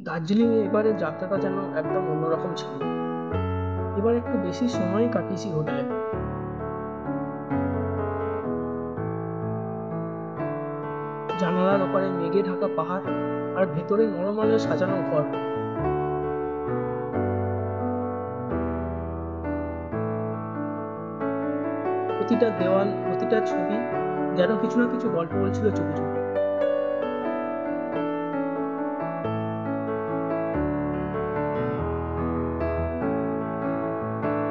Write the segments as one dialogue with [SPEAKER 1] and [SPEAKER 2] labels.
[SPEAKER 1] দার্জিলিং এবারের যাত্রাটা যেন একদম অন্যরকম ছিল। এবার একটু বেশি সময় কাটিয়েছি হোটেলে। জানালার ওপারে মেঘে ঢাকা পাহাড় আর ভেতরে নরম আলোয় সাজানো ঘর। প্রতিটা দেওয়াল, প্রতিটা ছবি যেন কিছু না কিছু গল্প বলছিল চুপি চুপি।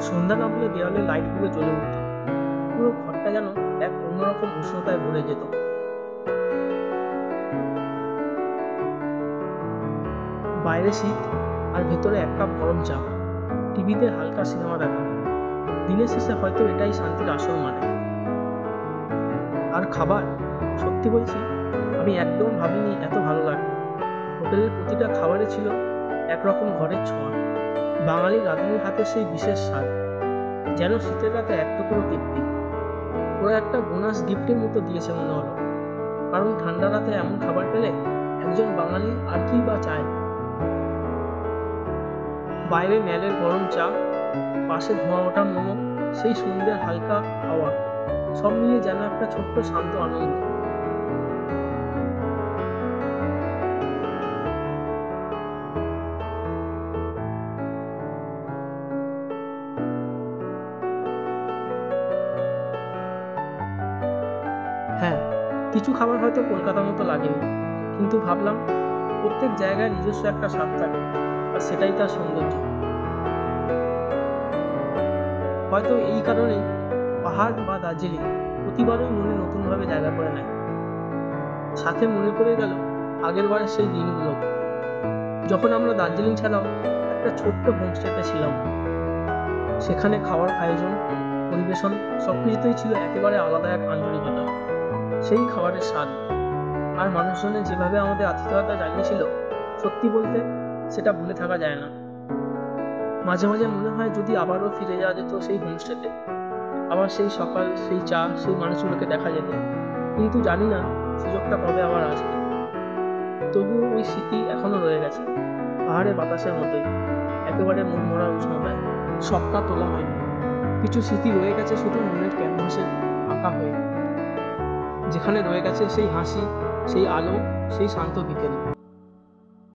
[SPEAKER 1] সন্ধ্যা নামলে দেওয়ালে লাইটগুলো জ্বলে উঠত। পুরো ঘরটা যেন এক অন্যরকম উষ্ণতায় ভরে যেত। বাইরে শীত আর ভেতরে এক কাপ গরম চা, টিভিতে হালকা সিনেমা দেখা। দিনের শেষে হয়তো এটাই শান্তির আসল মানে। আর খাবার, সত্যি বলছি, আমি একদম ভাবিনি এত ভালো লাগবে। হোটেলের প্রতিটা খাবারে ছিল একরকম ঘরের ছোঁয়া, বাঙালি রাঁধুনির হাতে সেই বিশেষ স্বাদ, যেন শীতের রাতে এক টুকরো তৃপ্তি। ওরা একটা বোনাস গিফটের মতো দিয়েছে মনে হলো, কারণ ঠান্ডা রাতে এমন খাবার পেলে একজন বাঙালি আর কি বা চায়। বাইরে ন্যালের গরম চা, পাশে ধোঁয়া ওঠা মোমো, সেই সন্ধ্যের হালকা হাওয়া, সব মিলিয়ে যেন একটা ছোট্ট শান্ত আনন্দ। হ্যাঁ, কিছু খাবার হয়তো কলকাতার মতো লাগেনি, কিন্তু ভাবলাম প্রত্যেক জায়গায় নিজস্ব একটা স্বাদ থাকে, আর সেটাই তার সৌন্দর্য। হয়তো এই কারণেই পাহাড় বা দার্জিলিং প্রতিবারই মনে নতুনভাবে জায়গা করে নেয়। সাথে মনে পড়ে গেল আগের বারের সেই দিনগুলো, যখন আমরা দার্জিলিং ছাড়াও একটা ছোট্ট হোমস্টেতে ছিলাম। সেখানে খাওয়ার আয়োজন, পরিবেশন সবকিছুতেই ছিল একেবারে আলাদা এক আন্তরিকতা। সেই খাবারের স্বাদ আর মানুষজনের যেভাবে আমাদের আতিথেয়তা জানিয়েছিল, সত্যি বলতে সেটা ভুলে থাকা যায় না। মাঝে মাঝে মনে হয় যদি আবারও ফিরে যাওয়া যেত সেই হোমস্টেতে, আবার সেই সকাল, সেই চা, সেই মানুষগুলোকে দেখা যেত। কিন্তু জানি না সুযোগটা কবে আবার আসবে। তবুও ওই স্মৃতি এখনো রয়ে গেছে, পাহাড়ের বাতাসের মতোই, একেবারে মন ভরা উষ্ণতায়। সবটা তোলা হয়নি, কিছু স্মৃতি রয়ে গেছে শুধু মনের ক্যানভাসে আঁকা হয়ে, যেখানে রয়ে গেছে সেই হাসি, সেই আলো, সেই শান্ত বিকেল।